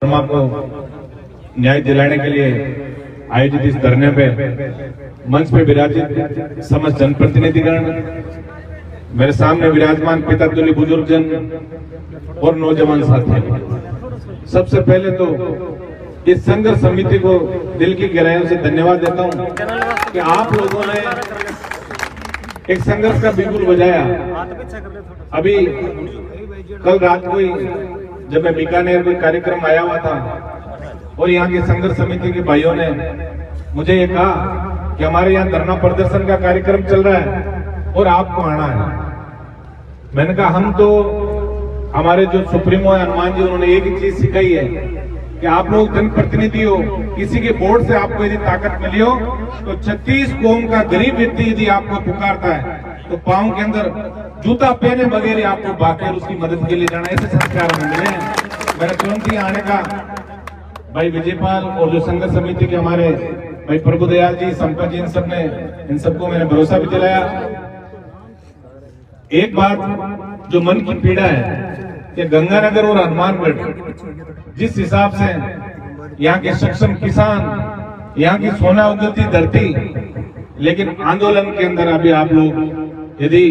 शर्मा को न्याय दिलाने के लिए आयोजित इस धरने पे मंच पे विराजित समस्त जनप्रतिनिधिगण, मेरे सामने विराजमान पिता तुल्य बुजुर्गजन और नौजवान साथी, सबसे पहले तो इस संघर्ष समिति को दिल की गहराइयों से धन्यवाद देता हूं कि आप लोगों ने एक संघर्ष का बिगुल बजाया। अभी कल रात को ही जब मैं बीकानेर कोई कार्यक्रम आया हुआ था और यहाँ की संघर्ष समिति के भाइयों ने मुझे ये कहा कि हमारे यहाँ धरना प्रदर्शन का कार्यक्रम चल रहा है और आपको आना है। मैंने कहा हम तो, हमारे जो सुप्रीमो है हनुमान जी, उन्होंने एक ही चीज सिखाई है कि आप लोग जनप्रतिनिधि हो, किसी के बोर्ड से आपको यदि ताकत मिली हो तो 36 कौम का गरीब व्यक्ति यदि आपको पुकारता है तो पांव के अंदर जूता पहने बगैर आपको बाकी उसकी मदद के लिए जाना, ऐसे संस्कार हमें मिले हैं। मेरा तुरंत ही आने का भाई विजयपाल और जो संघर्ष समिति के हमारे भाई प्रभुदयाल जी, संपत जी, इन सबको मैंने भरोसा भी दिलाया। एक बात जो मन की पीड़ा है कि गंगानगर और हनुमानगढ़ जिस हिसाब से यहाँ के सक्षम किसान, यहाँ की सोना उगलती धरती, लेकिन आंदोलन के अंदर अभी आप लोग यदि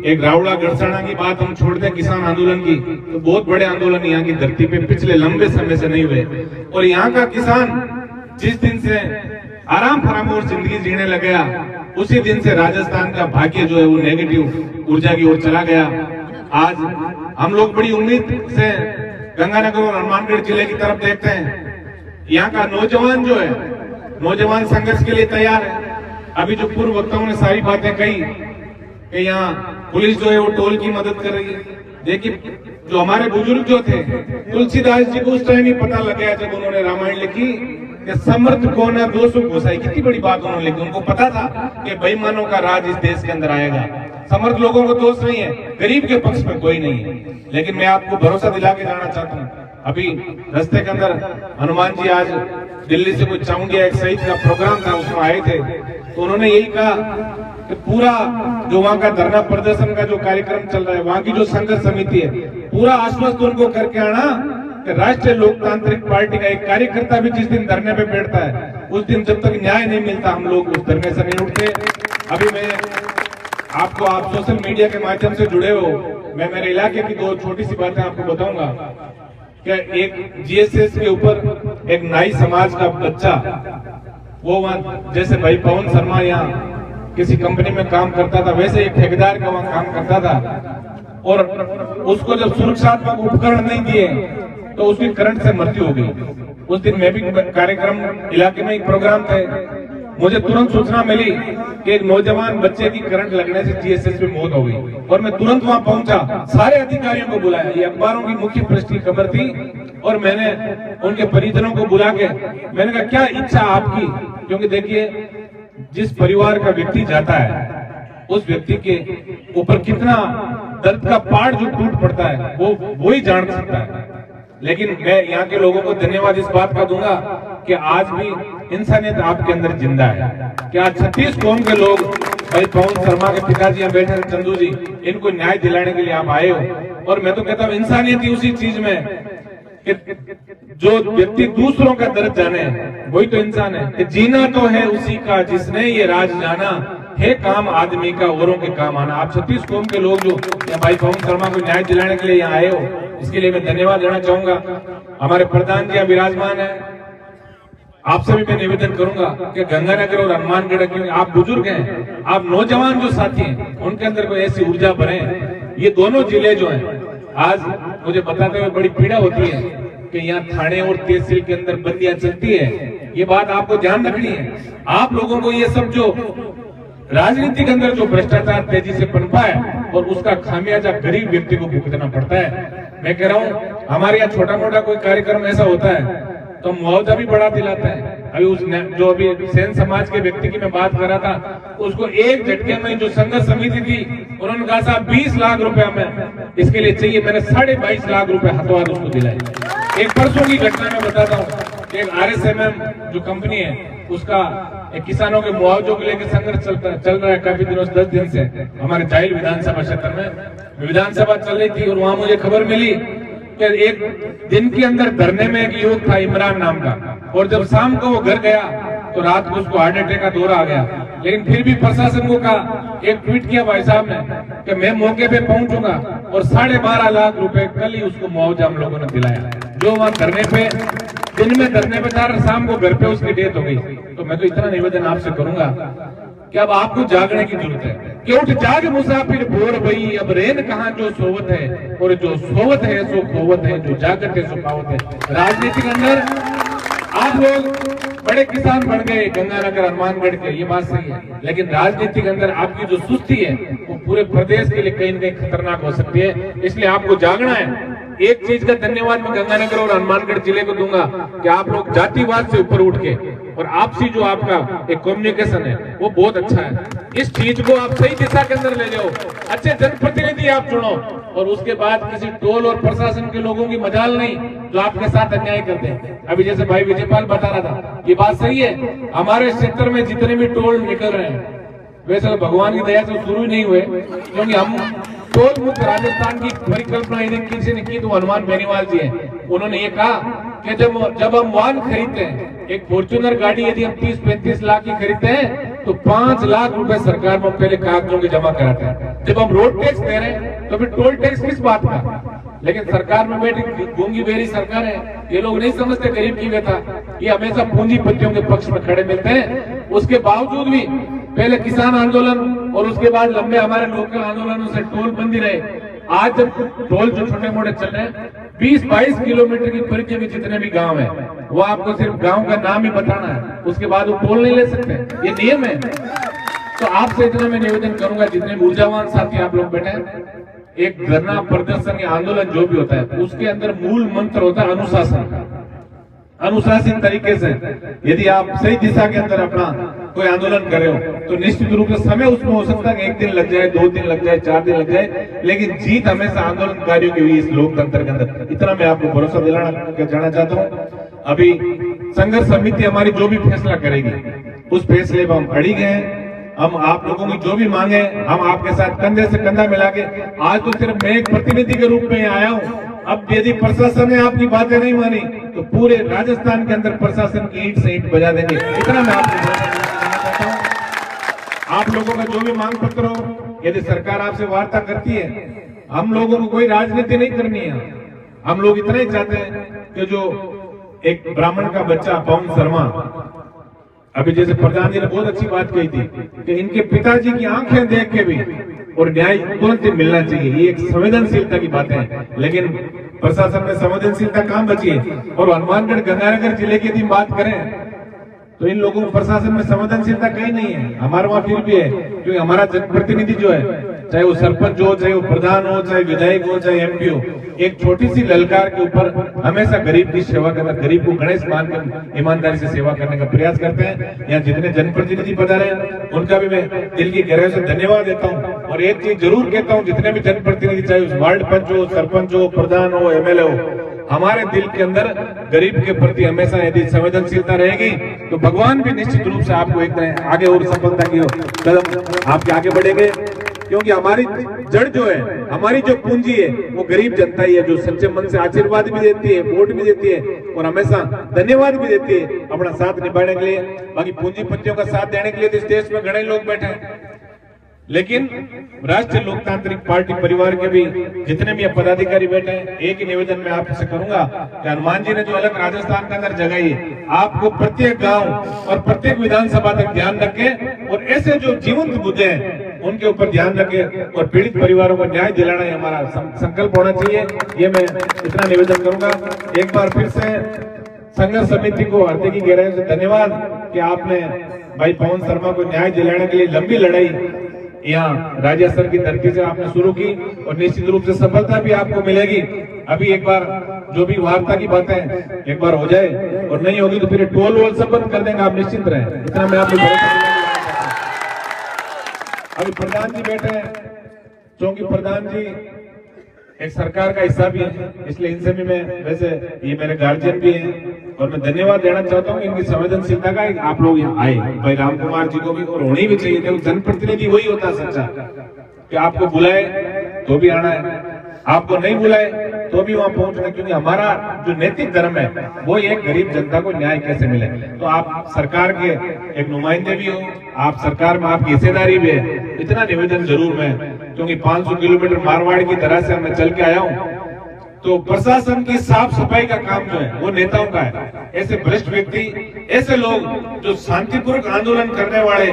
एक रावड़ा गड़साना की बात हम छोड़ दें किसान आंदोलन की, तो बहुत बड़े आंदोलन यहाँ की धरती पे पिछले लंबे समय से नहीं हुए। और यहाँ का किसान जिस दिन से आराम फराम और जिंदगी जीने लग गया, उसी दिन से राजस्थान का भाग्य जो है वो नेगेटिव ऊर्जा की ओर चला गया। आज हम लोग बड़ी उम्मीद से गंगानगर और हनुमानगढ़ जिले की तरफ देखते हैं। यहाँ का नौजवान जो है, नौजवान संघर्ष के लिए तैयार है। अभी जो पूर्व वक्ताओं ने सारी बातें कही कि यहाँ पुलिस जो है वो टोल की मदद कर रही है। देखिए, जो हमारे बुजुर्ग जो थे, तुलसीदास जी को उस टाइम ही पता लग गया जब उन्होंने रामायण लिखी कि समर्थ कौन है 200 घोसाई, कितनी बड़ी बात उन्होंने लिखी। उनको पता था कि बेईमानों का राज इस देश के अंदर आएगा। समर्थ लोगों को दोष नहीं है, गरीब के पक्ष में कोई नहीं है। लेकिन मैं आपको भरोसा दिला के जाना चाहता हूँ, अभी रास्ते के अंदर हनुमान जी आज दिल्ली से कोई चामुंडिया एक शहीद का प्रोग्राम था, उसमें आए थे, तो उन्होंने यही कहा कि पूरा जो वहाँ का धरना प्रदर्शन का जो कार्यक्रम चल रहा है, वहाँ की जो संघर्ष समिति है, पूरा आश्वस्त उनको करके आना कि राष्ट्रीय लोकतांत्रिक पार्टी का एक कार्यकर्ता भी जिस दिन धरने पे बैठता है, उस दिन जब तक न्याय नहीं मिलता हम लोग उस धरने से नहीं उठते। अभी मैं आपको, आप सोशल मीडिया के माध्यम से जुड़े हो, मैं मेरे इलाके की दो छोटी सी बातें आपको बताऊंगा। क्या एक जीएसएस के ऊपर एक नाई समाज का बच्चा, वो वहां जैसे भाई पवन शर्मा यहाँ किसी कंपनी में काम करता था, वैसे एक ठेकेदार का वहां काम करता था, और उसको जब सुरक्षात्मक उपकरण नहीं दिए तो उसकी करंट से मृत्यु हो गई। उस दिन मैं भी कार्यक्रम, इलाके में एक प्रोग्राम थे, मुझे तुरंत सूचना मिली कि एक नौजवान बच्चे की करंट लगने से जीएसएस में मौत हो गई, और मैं तुरंत वहां पहुंचा, सारे अधिकारियों को बुलाया, ये अखबारों की मुख्य पृष्ठ की खबर थी, और मैंने उनके परिजनों को बुला के मैंने कहा क्या इच्छा आपकी, क्योंकि देखिए जिस परिवार का व्यक्ति जाता है उस व्यक्ति के ऊपर कितना दर्द का पहाड़ जो टूट पड़ता है वो ही जान सकता है। लेकिन मैं यहाँ के लोगों को धन्यवाद इस बात का दूंगा कि आज भी इंसानियत आपके अंदर जिंदा है। कि आज 36 कौम के लोग, भाई पवन शर्मा के पिताजी यहाँ बैठे हैं, चंदू जी, इनको न्याय दिलाने के लिए आप आए हो। और मैं तो कहता हूँ इंसानियत ही उसी चीज में कि जो व्यक्ति दूसरों का दर्द जाने वही तो इंसान है। कि जीना तो है उसी का जिसने ये राज जाना, है काम आदमी का औरों के काम आना। आप 36 कौम के लोग जो भाई पवन शर्मा को न्याय दिलाने के लिए यहाँ आए हो, इसके लिए मैं धन्यवाद देना चाहूंगा। हमारे प्रधान जी यहाँ विराजमान है, आपसे भी मैं निवेदन करूंगा कि गंगानगर और हनुमानगढ़ के आप बुजुर्ग हैं, आप नौजवान जो साथी हैं, उनके अंदर कोई ऐसी ऊर्जा भरे। ये दोनों जिले जो हैं, आज मुझे बताते हुए बड़ी पीड़ा होती है कि यहाँ थाने और तहसील के अंदर बंदियां चलती है। ये बात आपको ध्यान रखनी है। आप लोगों को ये सब जो राजनीति के अंदर जो भ्रष्टाचार तेजी से पनपा है, और उसका खामियाजा गरीब व्यक्ति को भुगतना पड़ता है। मैं कह रहा हूँ हमारे यहाँ छोटा मोटा कोई कार्यक्रम ऐसा होता है तो मुआवजा भी बढ़ा दिलाता है। अभी उस जो अभी सेन समाज के व्यक्ति की मैं बात कर रहा था, उसको एक झटके में जो संघर्ष समिति थी, उन्होंने कहा साहब 20 लाख रुपए हमें इसके लिए चाहिए। मैंने 22.5 लाख रुपए हाथों-हाथ उसको दिलाए। एक परसों की घटना में बताता हूँ, एक RSMM जो कंपनी है, उसका एक किसानों के मुआवजों को लेकर संघर्ष चल रहा है काफी दिनों से, 10 दिन से। हमारे जाहिल विधानसभा क्षेत्र में विधानसभा चल रही थी और वहां मुझे खबर मिली कि एक दिन के अंदर धरने में एक युवक था इमरान नाम का, और जब शाम को वो घर गया तो रात को उसको हार्ट अटैक का दौरा आ गया। लेकिन फिर भी प्रशासन को कहा, एक ट्वीट किया भाई साहब ने कि मैं मौके पे पहुंचूंगा, और 12.5 लाख रुपए कल ही उसको मुआवजा हम लोगों ने दिलाया। जो वहां धरने पे दिन में धरने पे था, शाम को घर पे उसकी डेथ हो गई। तो मैं तो इतना निवेदन आपसे करूंगा कि अब आपको जागने की जरूरत है कि उठ जाग मुसाफिर भोर भई, अब रेन कहां जो सोवत है, और जो सोवत है सो खोवत है, जो जागत है सो पावत है। राजनीति के अंदर आप लोग बड़े किसान बन गए गंगानगर हनुमानगढ़ के, ये बात सही है, लेकिन राजनीति के अंदर आपकी जो सुस्ती है वो पूरे प्रदेश के लिए कहीं न कहीं खतरनाक हो सकती है। इसलिए आपको जागना है। एक चीज का धन्यवाद मैं गंगानगर और हनुमानगढ़ जिले को दूंगा कि आप लोग जातिवाद से ऊपर उठ के और आपसी जो आपका एक कम्युनिकेशन है वो बहुत अच्छा है। इस चीज को आप सही दिशा के अंदर ले जाओ, अच्छे जनप्रतिनिधि आप चुनो, और उसके बाद किसी टोल और प्रशासन के लोगों की मजाल नहीं जो आपके साथ अन्याय करते हैं। अभी जैसे भाई विजयपाल बता रहा था, ये बात सही है, हमारे क्षेत्र में जितने भी टोल निकल रहे हैं वैसे तो भगवान की दया से शुरू ही नहीं हुए, क्योंकि हम टोल मुक्त राजस्थान की परिकल्पना यदि किसी ने की तो हनुमान बेनीवाल जी हैं। उन्होंने ये कहा कि जब हम वाहन खरीदते हैं, एक फॉर्च्यूनर गाड़ी यदि हम 30-35 लाख की खरीदते हैं तो 5 लाख रुपए सरकार में पहले कागजों के जमा कराते हैं। जब हम रोड टैक्स दे रहे हैं तो फिर टोल टैक्स किस बात का? लेकिन सरकार में बैठी गूंगी बेरी सरकार है, ये लोग नहीं समझते गरीब की व्यथा। ये हमेशा पूंजीपतियों के पक्ष में खड़े मिलते हैं। उसके बावजूद भी पहले किसान आंदोलन और उसके बाद लंबे हमारे लोकल आंदोलनों से टोल बंदी रहे। आज जब टोल जो छोटे मोटे चल रहे हैं, 20-22 किलोमीटर की परिधि में जितने भी गांव है वो आपको सिर्फ गांव का नाम ही बताना है, उसके बाद वो टोल नहीं ले सकते, ये नियम है। तो आपसे इतना मैं निवेदन करूंगा, जितने ऊर्जावान साथी आप लोग बैठे हैं, एक धरना प्रदर्शन या आंदोलन जो भी होता है उसके अंदर मूल मंत्र होता है अनुशासन। अनुशासित तरीके से यदि आप सही दिशा के अंदर अपना कोई आंदोलन कर रहे हो तो निश्चित रूप से समय उसमें हो सकता है कि 1 दिन लग जाए, 2 दिन लग जाए, 4 दिन लग जाए, लेकिन जीत हमेशा आंदोलनकारियों की हुई इस लोकतंत्र के अंदर। इतना मैं आपको भरोसा दिलाना जाना चाहता हूँ। अभी संघर्ष समिति हमारी जो भी फैसला करेगी उस फैसले पर हम अड़ी गए हैं। हम आप लोगों की जो भी मांगे हम आपके साथ कंधे से कंधा मिला के, आज तो सिर्फ मैं एक प्रतिनिधि के रूप में आया हूँ। अब यदि प्रशासन ने आपकी बातें नहीं मानी तो पूरे राजस्थान के अंदर प्रशासन की ईंट से ईंट बजा देंगे। इतना मैं आपको कहना चाहता हूँ। आप लोगों का जो भी मांग पत्र हो, यदि सरकार आपसे वार्ता करती है, हम लोगों को कोई राजनीति नहीं करनी है। हम लोग इतना ही चाहते हैं कि जो एक ब्राह्मण का बच्चा पवन शर्मा, अभी जैसे प्रधान जी ने बहुत अच्छी बात कही थी कि इनके पिताजी की आंखें देख के भी और न्याय तुरंत ही मिलना चाहिए, ये एक संवेदनशीलता की बातें हैं। लेकिन प्रशासन में संवेदनशीलता कहां बची है? और हनुमानगढ़ गंगानगर जिले की यदि बात करें तो इन लोगों को प्रशासन में संवेदनशीलता कहीं नहीं है। हमारे वहां फिर भी है, क्योंकि हमारा जनप्रतिनिधि जो है, चाहे वो सरपंच हो, चाहे वो प्रधान हो, चाहे विधायक हो, चाहे एमपी हो, एक छोटी सी ललकार के ऊपर हमेशा गरीब की सेवा करना, गरीब को गणेश मानकर ईमानदारी से सेवा करने का प्रयास करते हैं। यहाँ जितने जनप्रतिनिधि पधारे हैं उनका भी मैं दिल की गहराई से धन्यवाद देता हूँ। और एक चीज जरूर कहता हूँ, जितने भी जनप्रतिनिधि, चाहे उस वार्ड पंच हो, सरपंच हो, प्रधान हो, एमएलए हो, हमारे दिल के अंदर गरीब के प्रति हमेशा यदि संवेदनशीलता रहेगी तो भगवान भी निश्चित रूप से आपको एक दिन आगे और सफलता की कदम आपके आगे बढ़ेंगे। क्योंकि हमारी जड़ जो है, हमारी जो पूंजी है वो गरीब जनता ही है, जो सच्चे मन से आशीर्वाद भी देती है, वोट भी देती है और हमेशा धन्यवाद भी देती है अपना साथ निभाने के लिए। बाकी पूंजीपतियों का साथ देने के लिए तो इस देश में घने लोग बैठे हैं, लेकिन राष्ट्रीय लोकतांत्रिक पार्टी परिवार के भी जितने भी पदाधिकारी बैठे हैं, एक ही निवेदन मैं आपसे करूंगा कि हनुमान जी ने जो अलग राजस्थान के अंदर जगाई है, आपको प्रत्येक गांव और प्रत्येक विधानसभा तक ध्यान रखें और ऐसे जो जीवंत मुद्दे हैं उनके ऊपर ध्यान रखें और पीड़ित परिवारों को न्याय दिलाना ही हमारा संकल्प होना चाहिए। ये मैं इतना निवेदन करूंगा। एक बार फिर से संघर्ष समिति को हृदय की गहराई से धन्यवाद कि आपने भाई पवन शर्मा को न्याय दिलाने के लिए लंबी लड़ाई यहाँ राज्य स्तर की धरती से आपने शुरू की और निश्चित रूप से सफलता भी आपको मिलेगी। अभी एक बार जो भी वार्ता की बातें एक बार हो जाए और नहीं होगी तो फिर टोल वोल सब बंद कर देंगे, आप निश्चिंत रहें। इतना मैं आपको भरोसा दिलाना चाहता हूं। अभी प्रधान जी बैठे हैं, क्योंकि प्रधान जी एक सरकार का हिस्सा भी है, इसलिए इनसे भी मैं, वैसे ये मेरे गार्जियन भी हैं और मैं धन्यवाद देना चाहता हूँ इनकी संवेदनशीलता का। आप लोग यहाँ आए, भाई राम कुमार जी को भी, और होनी भी चाहिए थे। जनप्रतिनिधि वही होता है सच्चा, कि आपको बुलाए तो भी आना है, आपको नहीं बुलाए तो भी वहां पहुंच रहे, क्योंकि हमारा जो नैतिक धर्म है वो एक गरीब जनता को न्याय कैसे मिले। तो आप सरकार के एक नुमाइंदे भी हो, आप सरकार में आपकी हिस्सेदारी भी है। इतना निवेदन जरूर मैं, क्योंकि 500 किलोमीटर मारवाड़ की तरह से मैं चल के आया हूँ, तो प्रशासन की साफ सफाई का काम जो है वो नेताओं का है। ऐसे भ्रष्ट व्यक्ति, ऐसे लोग जो शांतिपूर्वक आंदोलन करने वाले,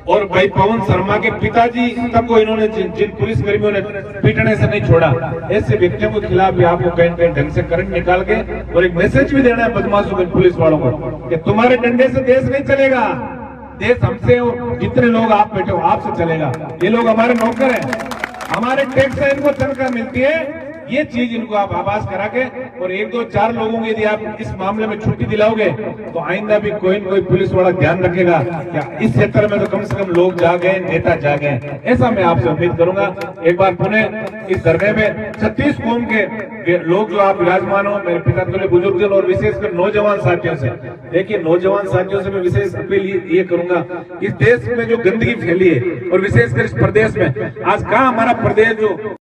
और भाई पवन शर्मा के पिताजी तक को इन्होंने जिन पुलिस कर्मियों ने पीटने से नहीं छोड़ा, ऐसे व्यक्तियों के खिलाफ भी आपको कहीं कहीं ढंग से करंट निकाल के और एक मैसेज भी देना है बदमाशों को, पुलिस वालों को, कि तुम्हारे डंडे से देश नहीं चलेगा, देश हमसे और जितने लोग आप बैठे हो आपसे चलेगा। ये लोग हमारे नौकर हैं, हमारे टैक्स से इनको तनख्वाह मिलती है। ये चीज इनको आप आभास करा के, और 1 2 4 लोगों की यदि आप इस मामले में छुट्टी दिलाओगे तो आइंदा भी कोई न कोई पुलिस वाला ध्यान रखेगा क्या इस क्षेत्र में तो कम से कम लोग जागे, नेता जागे। ऐसा मैं आपसे उम्मीद करूंगा। एक बार पुनः इस धरने में 36 कौम के लोग जो आप विराजमान हो, मेरे पिता तुल्य बुजुर्गजन और विशेषकर नौजवान साथियों से, देखिए नौजवान साथियों से मैं विशेष अपील ये करूंगा, इस देश में जो गंदगी फैली है और विशेषकर इस प्रदेश में, आज कहाँ हमारा प्रदेश जो